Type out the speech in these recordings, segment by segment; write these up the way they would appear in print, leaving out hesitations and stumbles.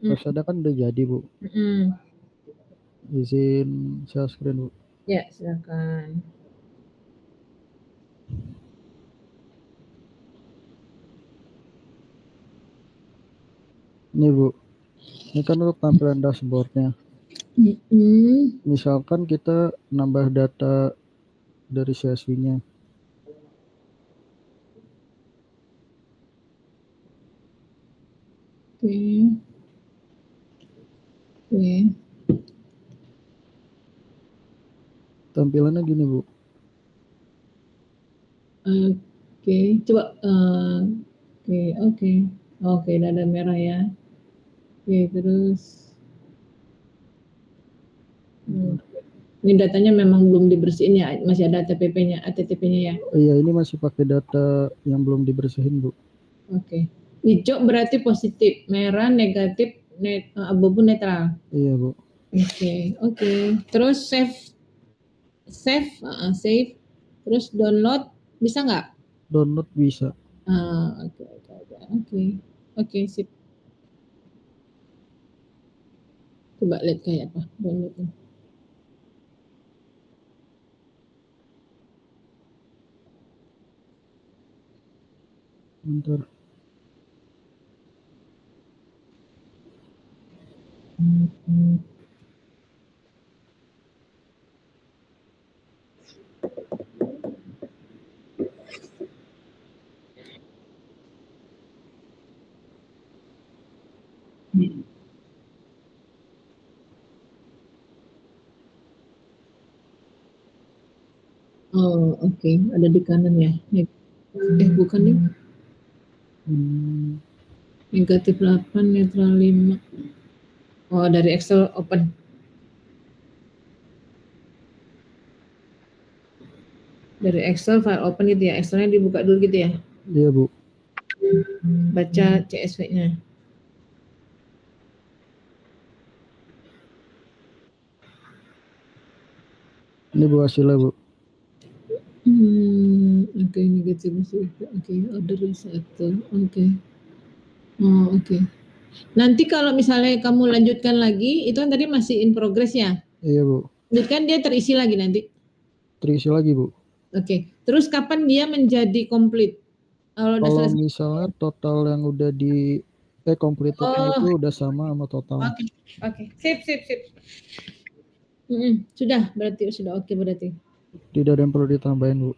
Pas ada kan udah jadi, Bu. Izin share screen, Bu. Ya, silakan. Nih, Bu. Ini kan untuk tampilan dashboardnya. Misalkan kita nambah data dari CSV-nya. Oke. Tampilannya gini, Bu. Oke, coba. Oke, ada merah ya. Oke, terus. Ini datanya memang belum dibersihin ya, masih ada ATTP-nya ya. Iya, ini masih pakai data yang belum dibersihin, Bu. Oke. Hijau berarti positif, merah negatif, abu-abu netral. Iya, Bu. Oke. Terus save. Terus download bisa nggak? Download bisa. Oke, sip. Coba lihat kayak apa downloadnya. Bentar. Oh, oke. Ada di kanan ya. Bukan nih. Negatif 8, netral 5. Oh, dari Excel open. Dari Excel file open gitu ya. Excelnya dibuka dulu gitu ya. Iya, Bu. Baca CSV-nya. Ini Bu hasilnya, Bu. Oke, negatif. Oke, order 1. Oke. Oh, oke. Nanti kalau misalnya kamu lanjutkan lagi, itu kan tadi masih in progress ya? Iya, Bu. Lanjutkan dia terisi lagi nanti? Terisi lagi, Bu. Oke. Terus kapan dia menjadi komplit? Kalau misalnya total yang udah di completed-nya itu udah sama total. Oke. Sip. Sudah oke berarti. Tidak ada yang perlu ditambahin, Bu.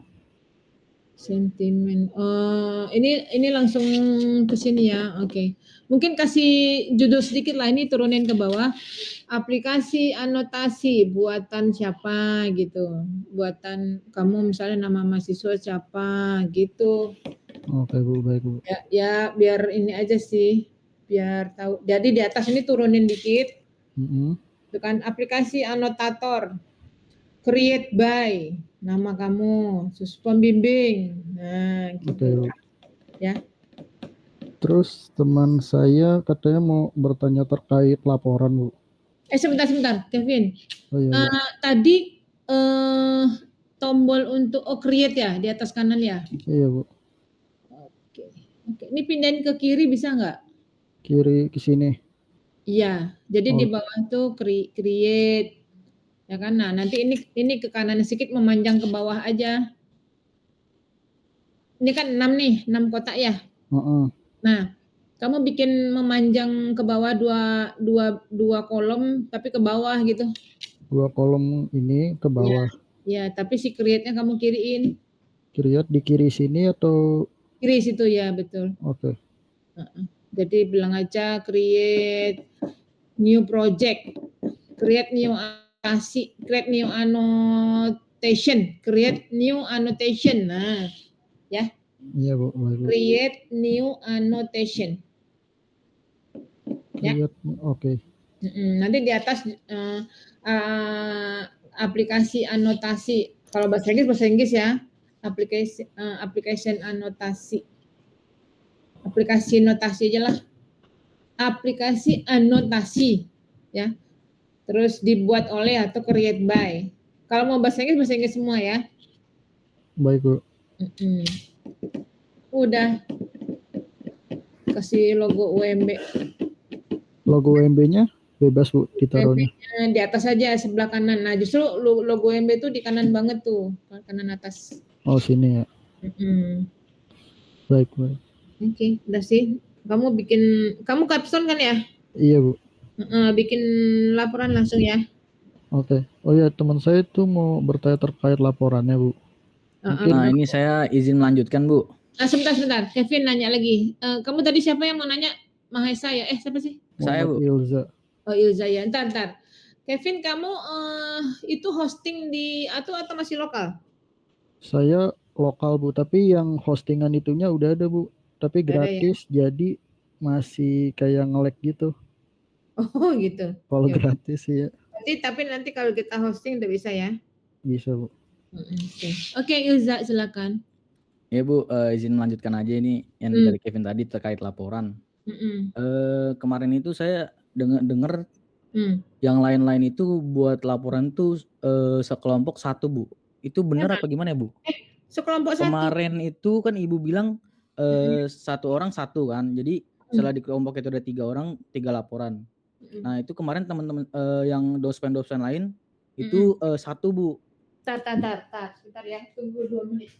Sentimen. Ini langsung ke sini ya. Oke. Mungkin kasih judul sedikit lah, ini turunin ke bawah. Aplikasi anotasi buatan siapa gitu. Buatan kamu misalnya nama mahasiswa siapa gitu. Oke, Bu, baik, Bu. Ya biar ini aja sih. Biar tahu. Jadi di atas ini turunin dikit. Itu kan aplikasi anotator. Create by nama kamu, sus pembimbing. Nah, gitu. Oke. Ya. Terus teman saya katanya mau bertanya terkait laporan, Bu. Sebentar, Kevin. Oh iya, Bu. Tadi tombol untuk create ya di atas kanan ya. Iya, Bu. Oke. Ini pindahin ke kiri bisa nggak? Kiri ke sini. Iya. Jadi di bawah tuh create. Ya kan? Nah, nanti ini ke kanan sedikit, memanjang ke bawah aja. Ini kan 6 nih, 6 kotak ya. Nah, kamu bikin memanjang ke bawah dua kolom tapi ke bawah gitu. 2 kolom ini ke bawah. Ya, tapi si create-nya kamu kiriin. Create di kiri sini atau kiri situ ya, betul. Oke. Jadi bilang aja create new project, create new annotation. Nah, ya. Iya, Bu. Create new annotation. Ya. Oke. Nanti di atas aplikasi anotasi. Kalau bahasa Inggris ya. Application anotasi. Aplikasi notasi aja lah. Aplikasi anotasi, ya. Terus dibuat oleh atau create by. Kalau mau bahasa Inggris semua ya. Baik, Bu. Udah kasih logo UMB. Logo UMB-nya bebas Bu ditaruhnya. UMB-nya di atas aja sebelah kanan. Nah, justru logo UMB itu di kanan banget tuh, kanan atas. Oh sini ya. Baik. Oke, udah sih. Kamu capstone kan ya? Iya Bu. Bikin laporan langsung ya. Oke. Oh ya teman saya tuh mau bertanya terkait laporannya Bu. Mungkin Nah ini saya izin melanjutkan Bu. Sebentar. Kevin nanya lagi. Kamu tadi siapa yang mau nanya? Mahesa ya? Siapa sih? Saya Bu. Ilza. Oh Ilza ya. Ntar. Kevin, kamu itu hosting di atau masih lokal? Saya lokal Bu, tapi yang hostingan itunya udah ada Bu, tapi gratis ya? Jadi masih kayak nge-lag gitu. Oh gitu. Kalau gratis ya. Tapi nanti kalau kita hosting udah bisa ya? Bisa Bu. Oke, Ilza silakan. Ya Bu, izin melanjutkan aja ini yang dari Kevin tadi terkait laporan. Kemarin itu saya dengar yang lain-lain itu buat laporan tuh sekelompok satu Bu. Itu benar apa gimana ya Bu? Sekelompok satu. Kemarin itu kan Ibu bilang satu orang satu kan. Jadi setelah di kelompok itu ada 3 orang 3 laporan. Nah itu kemarin teman-teman yang dosen-dosen lain itu satu Bu. Tar. Sebentar ya, tunggu 2 menit.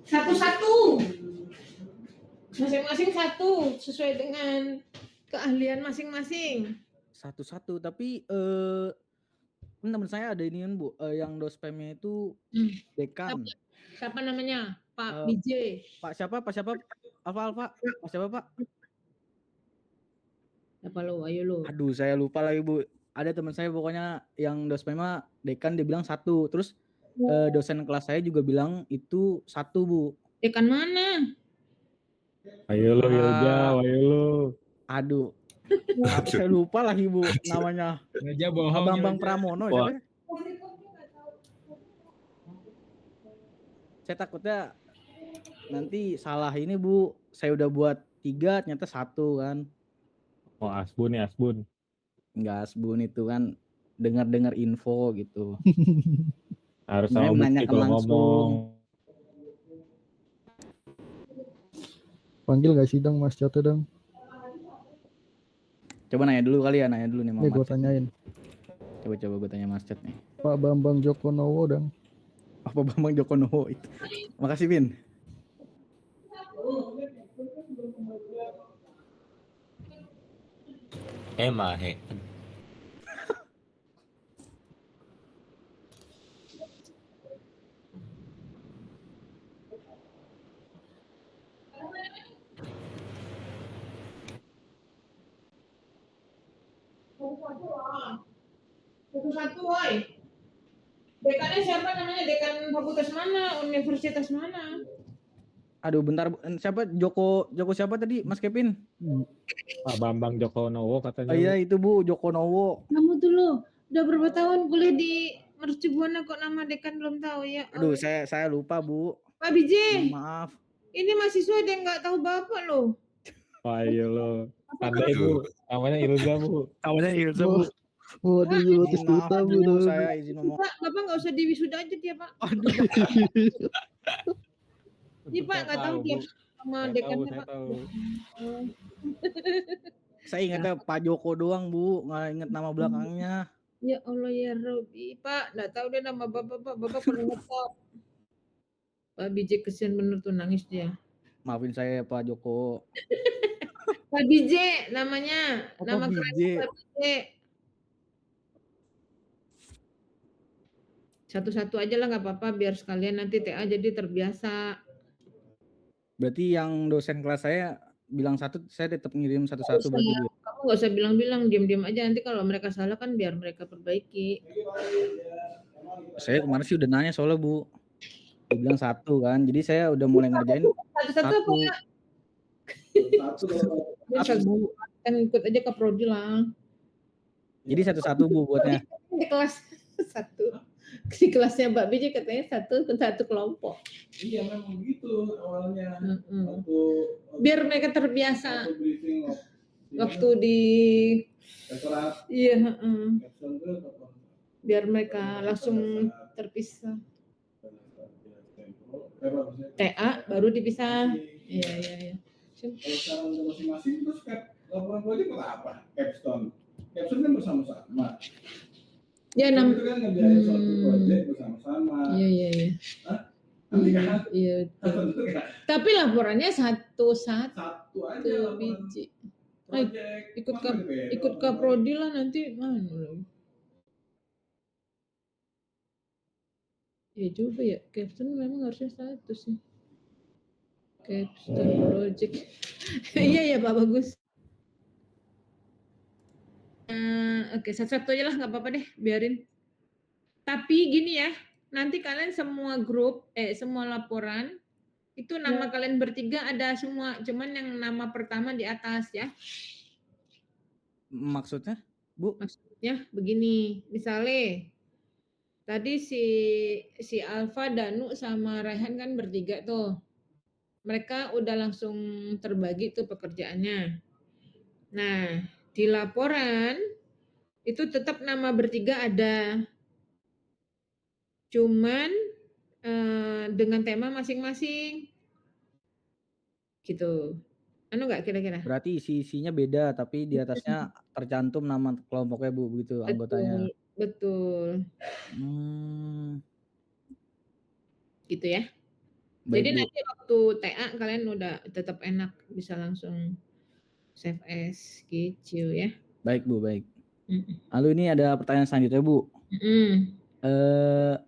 Satu-satu. Masing-masing satu sesuai dengan keahlian masing-masing. Satu-satu, tapi teman saya ada ini kan Bu, yang dospemnya itu dekan. Siapa namanya? Pak BJ. Pak siapa? Alfa. Pak siapa Pak? Siapa lo? Ayo lo. Aduh saya lupa lagi Bu. Ada teman saya pokoknya yang dospemnya dekan dia bilang satu. Terus dosen kelas saya juga bilang itu satu Bu. Dekan mana? Ayo lo Ilja, ayo lo. Aduh. Saya lupa lagi Bu namanya. Ilja bohong. Bambang Pramono siapa? Saya takutnya nanti salah ini Bu. Saya udah buat 3 ternyata 1 kan. Oh Asbun ya Asbun. Enggak Asbun itu kan dengar info gitu. Harus sama bukti kalau ngomong. Panggil gak sih dong Mas Coto dong? Coba nanya dulu kali ya, nih Mas. Nih gue tanyain. Coba gue tanya Mas Chat nih. Pak Bambang Jokonowo dong. Apa Bambang Jokonowo itu? Makasih Bin. Mahe. Satu-satu, woi. Dekannya siapa namanya? Dekan fakultas mana? Universitas mana? Aduh bentar, siapa Joko siapa tadi Mas Kevin? Pak Bambang Jokonowo katanya. Oh iya itu Bu Jokonowo. Kamu dulu udah berapa tahun kuliah di Mercubuana kok nama dekan belum tahu ya? Aduh saya lupa Bu. Pak BJ. Maaf. Ini mahasiswa dia nggak tahu bapak loh. Ayo lo. Pandai Bu. Namanya Ilza Bu. Waduh, maaf Bu, saya izin ngomong. Pak, Bapak nggak usah diwisuda aja dia Pak. Aduh. Ini Pak nggak tahu dia sama dekannya Pak. Saya ingatnya Pak Joko doang Bu, nggak inget nama belakangnya. Ya Allah ya Robi, Pak, nggak tahu dia nama bapak Pak. Bapak pernah ngetop. Pak BJ kesian bener tuh nangis dia. Maafin saya Pak Joko. Pak BJ namanya, nama keren Pak BJ. Satu-satu aja lah nggak apa-apa biar sekalian nanti TA jadi terbiasa. Berarti yang dosen kelas saya bilang satu, saya tetap ngirim satu-satu berarti Bu. Kamu nggak usah bilang-bilang, diam-diam aja nanti kalau mereka salah kan biar mereka perbaiki. Saya kemarin sih udah nanya soalnya Bu. Dia bilang satu kan, jadi saya udah mulai ngerjain satu-satu. Bu, kan ikut aja ke prodi lah. Jadi satu-satu Bu buatnya. Di kelas satu. Di kelasnya Mbak Biji katanya satu kelompok. Iya memang gitu awalnya. Biar mereka terbiasa. Waktu di iya, biar mereka langsung terpisah. TA baru dipisah. Iya. Kalau sekarang udah masing-masing terus laporan project apa? Capstone kan bersama-sama. Ya itu kan ngerjain suatu project bersama-sama. Iya. Nanti kan? Iya. Tapi laporannya satu aja biji. project. Ikut ke prodi lah nanti mana lagi. Ya juga ya, capstone memang harusnya satu sih. Capstone project. Iya ya Pak Bagus. Oke, satu-satu aja lah, nggak apa-apa deh, biarin. Tapi gini ya, nanti kalian semua grup, semua laporan, itu nama kalian bertiga ada semua, cuman yang nama pertama di atas ya. Maksudnya, Bu? Maksudnya begini, misalnya tadi si Alfa, Danu sama Rehan kan bertiga tuh. Mereka udah langsung terbagi tuh pekerjaannya. Nah, di laporan itu tetap nama bertiga ada. Cuman dengan tema masing-masing. Gitu. Anu enggak kira-kira? Berarti isinya beda tapi di atasnya tercantum nama kelompoknya Bu, begitu anggotanya. Betul. Gitu ya. Baik, jadi Bu. nanti waktu TA kalian udah tetap enak bisa langsung save as gitu ya. Baik Bu, baik. Lalu ini ada pertanyaan selanjutnya Bu.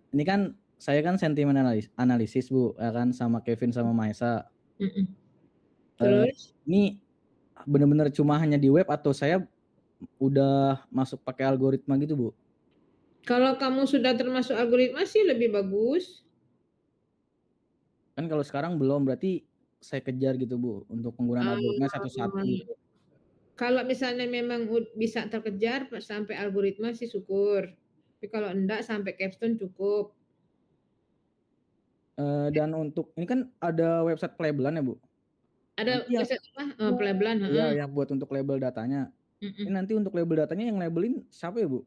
Ini kan saya kan sentimen analisis Bu, ya kan, sama Kevin sama Mahesa. Terus? Ini benar-benar cuma hanya di web atau saya udah masuk pakai algoritma gitu Bu? Kalau kamu sudah termasuk algoritma sih lebih bagus. Kan kalau sekarang belum, berarti saya kejar gitu Bu untuk penggunaan algoritma satu-satu gitu. Kalau misalnya memang bisa terkejar sampai algoritma sih syukur. Tapi kalau enggak sampai capstone cukup. Dan untuk ini kan ada website pelabelan ya Bu? Ada website apa? Pelabelan. Iya, yang buat untuk label datanya. Ini nanti untuk label datanya yang labelin siapa ya Bu?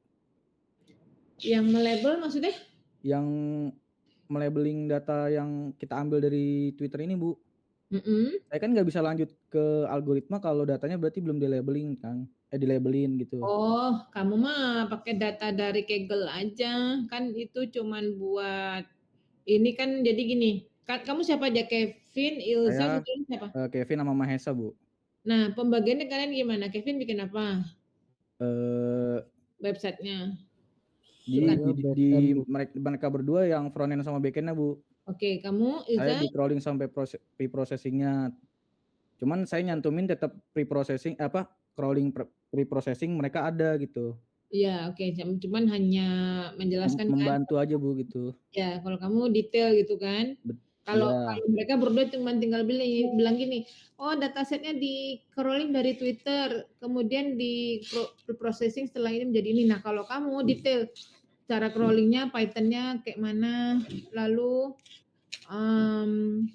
Yang melabel maksudnya? Yang melabeling data yang kita ambil dari Twitter ini Bu. Saya kan nggak bisa lanjut ke algoritma kalau datanya berarti belum di-labeling kan. Di-labelin gitu. Oh, kamu mah pakai data dari Kaggle aja. Kan itu cuman buat ini kan jadi gini. Kamu siapa aja? Kevin, Ilza, siapa? Kevin sama Mahesa Bu. Nah, pembagiannya kalian gimana? Kevin bikin apa? Websitenya. Di mereka berdua yang front end sama back end-nya Bu. Oke, kamu Ilza? Saya di crawling sampai pre-processing-nya. Cuman saya nyantumin tetap pre-processing crawling pre-processing mereka ada gitu. Iya, oke. Cuman hanya menjelaskan membantu aja Bu gitu. Ya, kalau kamu detail gitu kan. Kalau mereka berdua cuma tinggal bilang gini, oh datasetnya di crawling dari Twitter, kemudian di processing setelah ini menjadi ini. Nah kalau kamu detail cara crawlingnya, Python-nya kayak mana, lalu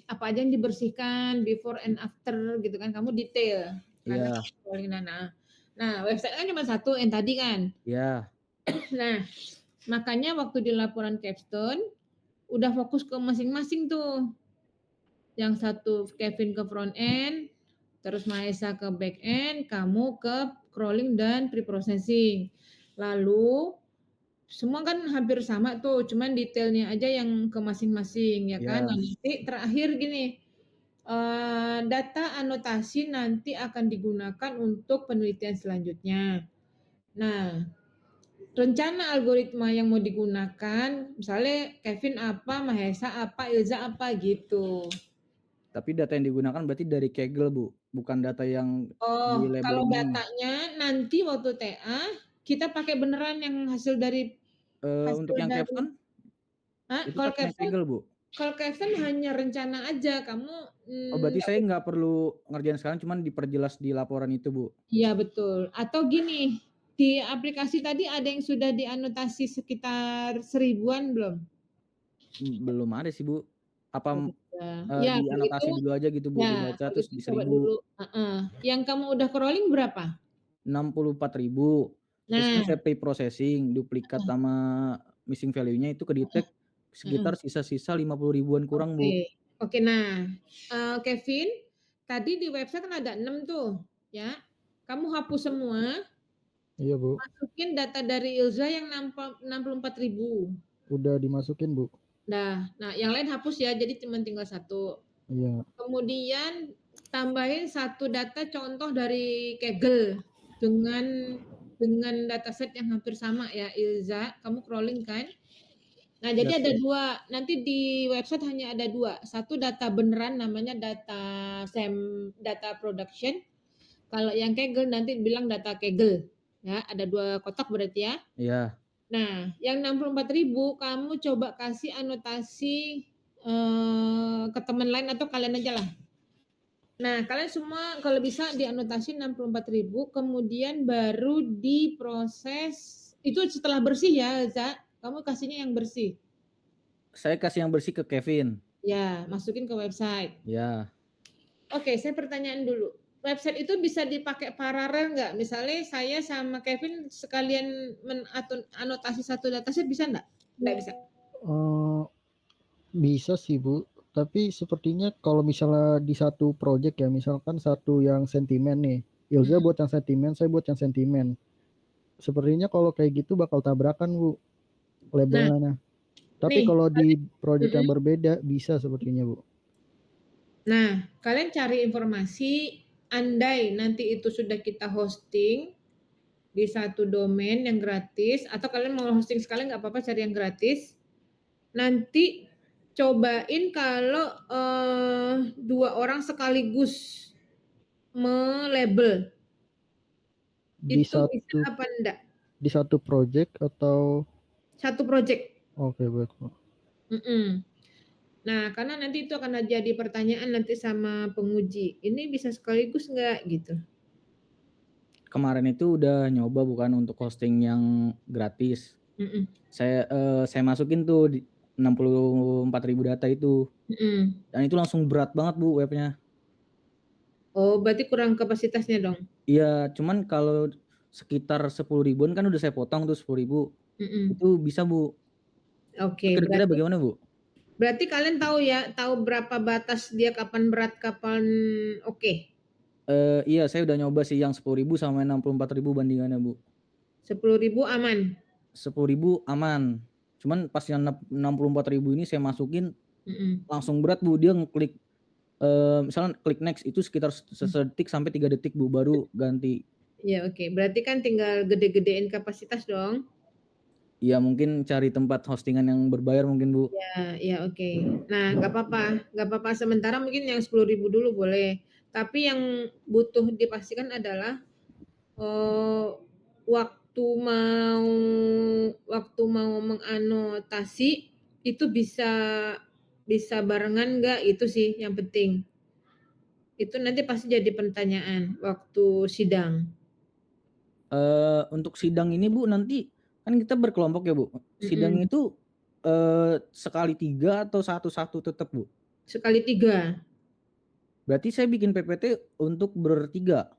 apa aja yang dibersihkan before and after gitu kan, kamu detail. Karena crawling nah website kan cuma satu yang tadi kan. Iya. Nah makanya waktu di laporan capstone udah fokus ke masing-masing tuh. Yang satu Kevin ke front end, terus Mahesa ke back end, kamu ke crawling dan pre-processing. Lalu semua kan hampir sama tuh, cuman detailnya aja yang ke masing-masing ya kan. Nah, nanti terakhir gini, data anotasi nanti akan digunakan untuk penelitian selanjutnya. Nah, rencana algoritma yang mau digunakan, misalnya Kevin apa, Mahesa apa, Ilza apa gitu. Tapi data yang digunakan berarti dari Kaggle Bu, bukan data yang di-label. Kalau datanya nanti waktu TA kita pakai beneran yang hasil dari untuk yang capstone? Kalau capstone Kaggle Bu. Kalau Kevin hanya rencana aja, kamu Oh, berarti saya nggak perlu ngerjain sekarang, cuman diperjelas di laporan itu, Bu? Iya, betul. Atau gini, di aplikasi tadi ada yang sudah dianotasi sekitar 1000-an belum? Belum ada sih, Bu. Apa Ya, kalau gitu, dianotasi dulu aja gitu, Bu, ya, dibaca kalau terus gitu di coba 1000? dulu. Yang kamu udah crawling berapa? 64.000. Terus kan Nah, saya pre-processing, duplikat sama missing value-nya itu ke-detect sekitar sisa-sisa 50.000-an kurang, Bu. Oke, nah, Kevin, tadi di website kan ada 6 tuh, ya. Kamu hapus semua, Iya, Bu. masukin data dari Ilza yang 64.000. Udah dimasukin, Bu. Nah, yang lain hapus ya, jadi cuma tinggal 1. Iya. Kemudian tambahin 1 data contoh dari Kaggle dengan dataset yang hampir sama ya, Ilza. Kamu crawling kan? Nah, jadi ada 2. Nanti di website hanya ada 2. 1 data beneran namanya data production. Kalau yang Kaggle nanti bilang data Kaggle. Ya, ada 2 kotak berarti ya. Iya. Nah, yang 64.000 kamu coba kasih anotasi ke teman lain atau kalian aja lah. Nah, kalian semua kalau bisa dianotasi 64.000, kemudian baru diproses. Itu setelah bersih ya, Za. Kamu kasihnya yang bersih. Saya kasih yang bersih ke Kevin. Ya, masukin ke website. Ya. Oke, saya pertanyaan dulu. Website itu bisa dipakai paralel nggak? Misalnya saya sama Kevin sekalian anotasi satu dataset bisa nggak? Nggak bisa. Bisa sih, Bu. Tapi sepertinya kalau misalnya di satu project ya, misalkan satu yang sentimen nih, Ilza buat yang sentimen, saya buat yang sentimen. Sepertinya kalau kayak gitu bakal tabrakan, Bu, labelnya. Tapi kalau di project yang berbeda bisa sepertinya, Bu. Nah, kalian cari informasi, andai nanti itu sudah kita hosting di satu domain yang gratis, atau kalian mau hosting sekalian nggak apa-apa, cari yang gratis. Nanti cobain kalau 2 orang sekaligus melabel. Itu bisa apa enggak? Di satu project atau? Satu project. Oke, baik, Bu. Nah, karena nanti itu akan jadi pertanyaan nanti sama penguji. Ini bisa sekaligus nggak gitu? Kemarin itu udah nyoba bukan untuk hosting yang gratis. Saya masukin tuh di 64.000 data itu. Dan itu langsung berat banget, Bu, webnya. Oh, berarti kurang kapasitasnya dong? Iya, cuman kalau sekitar 10.000-an kan udah saya potong tuh 10.000. Itu bisa, Bu. Oke, Kira-kira bagaimana, Bu? Berarti kalian tahu ya, tahu berapa batas dia kapan berat, kapan oke? Iya, saya udah nyoba sih yang 10.000 sama 64.000 bandingannya, Bu. 10.000 aman? 10.000 aman. Cuman pas yang 64.000 ini saya masukin langsung berat, Bu. Dia ngeklik misalnya klik next itu sekitar sedetik sampai 3 detik, Bu, baru ganti. Iya, oke. Berarti kan tinggal gede-gedein kapasitas dong? Iya, mungkin cari tempat hostingan yang berbayar mungkin, Bu. Ya, oke. Nah, nggak apa-apa. Sementara mungkin yang 10.000 dulu boleh. Tapi yang butuh dipastikan adalah waktu mau menganotasi itu bisa barengan nggak, itu sih yang penting. Itu nanti pasti jadi pertanyaan waktu sidang. Untuk sidang ini, Bu, nanti kan kita berkelompok ya, Bu. Sidang itu sekali 3 atau satu-satu tetap, Bu? Sekali 3. Berarti saya bikin PPT untuk bertiga?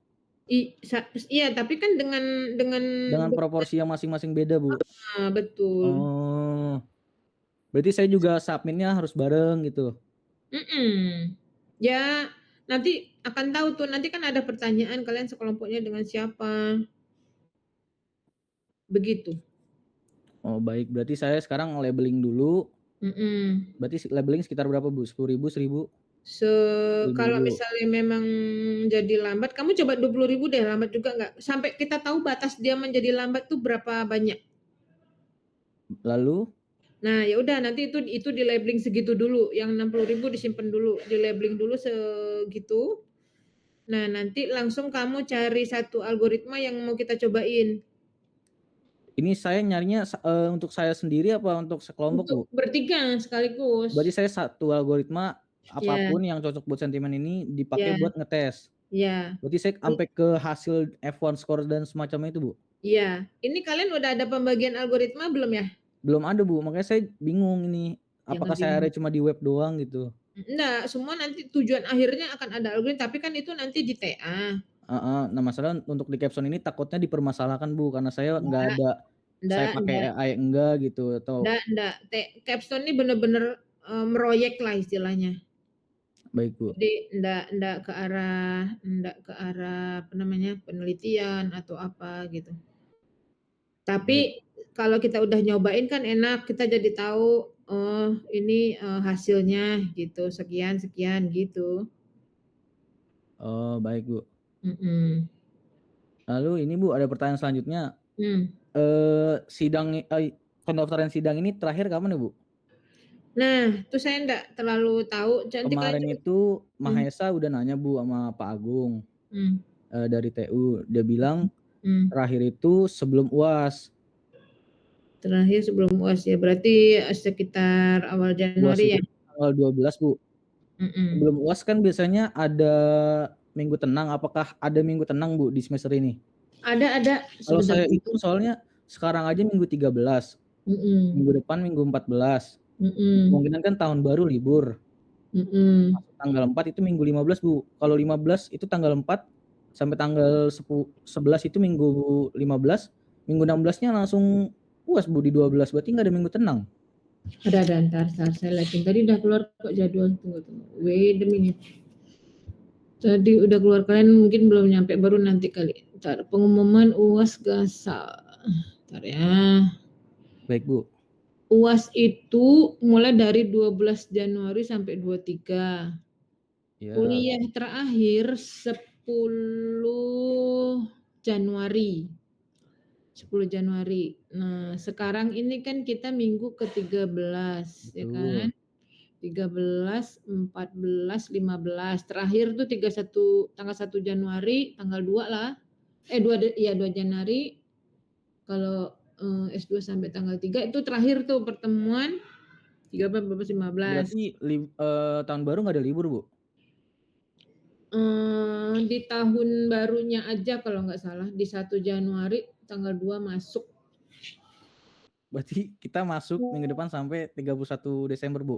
Iya, tapi kan dengan proporsi yang masing-masing beda, Bu? Betul. Oh. Berarti saya juga submit-nya harus bareng gitu? Ya, nanti akan tahu tuh, nanti kan ada pertanyaan kalian sekelompoknya dengan siapa. Begitu. Oh, baik. Berarti saya sekarang labeling dulu. Berarti labeling sekitar berapa, Bu? 10.000, 1.000? Kalau misalnya memang jadi lambat, kamu coba 20.000 deh, lambat juga nggak? Sampai kita tahu batas dia menjadi lambat tuh berapa banyak. Lalu? Nah, ya udah nanti itu di labeling segitu dulu, yang 60.000 disimpan dulu, di labeling dulu segitu. Nah, nanti langsung kamu cari satu algoritma yang mau kita cobain. Ini saya nyarinya untuk saya sendiri apa untuk sekelompok, Bu? Untuk bertiga sekaligus. Berarti saya satu algoritma Iya. apapun yang cocok buat sentimen ini dipakai Iya. buat ngetes. Iya. Berarti saya sampai ke hasil F1 score dan semacamnya itu, Bu? Iya. Ini kalian udah ada pembagian algoritma belum ya? Belum ada, Bu. Makanya saya bingung ini. Apakah saya ada cuma di web doang gitu? Enggak, semua nanti tujuan akhirnya akan ada algoritma, tapi kan itu nanti di TA. Nah masalah untuk di capstone ini takutnya dipermasalahkan, Bu, karena saya nggak ada saya pakai AI enggak gitu atau Enggak. Capstone ini bener-bener meroyek lah istilahnya. Baik, Bu. Jadi enggak ke arah apa namanya, penelitian atau apa gitu. Tapi kalau kita udah nyobain kan enak, kita jadi tahu, oh ini hasilnya gitu, sekian gitu. Oh, baik, Bu. Mhm. Lalu ini, Bu, ada pertanyaan selanjutnya. Pendaftaran sidang ini terakhir kapan ya, Bu? Nah, itu saya enggak terlalu tahu. Kemarin itu Mahesa udah nanya, Bu, sama Pak Agung dari TU. Dia bilang terakhir itu sebelum UAS. Terakhir sebelum UAS ya, berarti sekitar awal Januari ya? Tanggal 12, Bu. Sebelum UAS kan biasanya ada minggu tenang. Apakah ada minggu tenang, Bu, di semester ini? Ada. Kalau saya hitung soalnya sekarang aja minggu 13. Minggu depan minggu 14. Kemungkinan kan tahun baru libur. Masuk tanggal 4 itu minggu 15, Bu. Kalau 15 itu tanggal 4 sampai tanggal 11 itu minggu 15. Minggu 16-nya langsung UAS, Bu, di 12. Berarti nggak ada minggu tenang. Ada, ntar saya liatin. Tadi udah keluar kok jadwal. Tunggu. Wait a minute. Tadi udah keluar, kalian mungkin belum nyampe, baru nanti kali. Ntar pengumuman UAS Gasal. Ntar ya. Baik, Bu. UAS itu mulai dari 12 Januari sampai 23. Ya. Kuliah terakhir 10 Januari. 10 Januari. Nah, sekarang ini kan kita minggu ke-13, ya kan? 13, 14, 15. Terakhir tuh 31 tanggal 1 Januari, tanggal 2 lah. 2 Januari. Kalau S2 sampai tanggal 3 itu terakhir tuh pertemuan 13, 14, 15. Berarti tahun baru nggak ada libur, Bu? Di tahun barunya aja kalau nggak salah, di 1 Januari tanggal 2 masuk. Berarti kita masuk minggu depan sampai 31 Desember, Bu?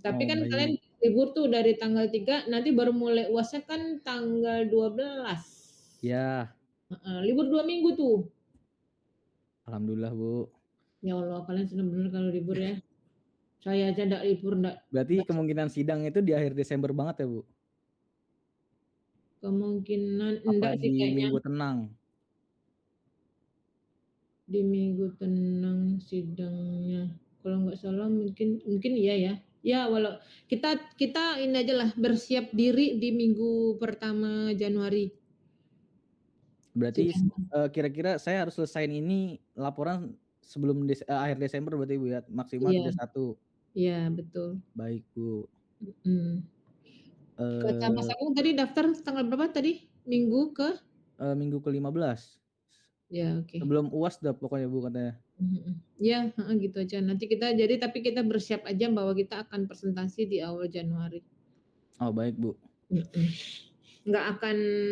Tapi kan kalian libur tuh dari tanggal 3, nanti baru mulai UASnya kan tanggal 12. Ya. Libur 2 minggu tuh. Alhamdulillah, Bu. Ya Allah, kalian senang bener kalau libur ya. Saya aja enggak libur, enggak. Berarti kemungkinan sidang itu di akhir Desember banget ya, Bu? Kemungkinan enggak sih kayaknya. Di minggu tenang? Di minggu tenang sidangnya. Kalau nggak salah mungkin iya ya. Ya walau kita ini aja lah, bersiap diri di minggu pertama Januari. Berarti kira-kira saya harus selesaiin ini laporan sebelum akhir Desember berarti, Bu, ya? Maksimal 31. Iya, betul. Baik, Bu. Kata Mas Agung tadi daftar tanggal berapa tadi? Minggu ke-15. Ya, oke. Sebelum UAS dah pokoknya, Bu, katanya. Ya, gitu aja. Nanti tapi kita bersiap aja bahwa kita akan presentasi di awal Januari. Oh, baik, Bu.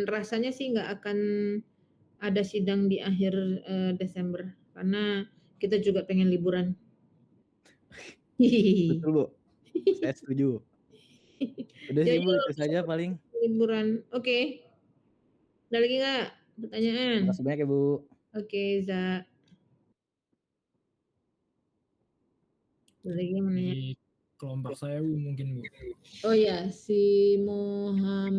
Rasanya sih nggak akan ada sidang di akhir Desember karena kita juga pengen liburan. Betul, Bu. Saya setuju. Udah sih, Bu, itu saja paling. Liburan. Oke. Ada lagi nggak pertanyaan? Makasih banyak ya, Bu. Oke, Za. Ada lagi yang menanya? Di kelompok saya, Bu, mungkin, Bu. Oh ya, si Muhammad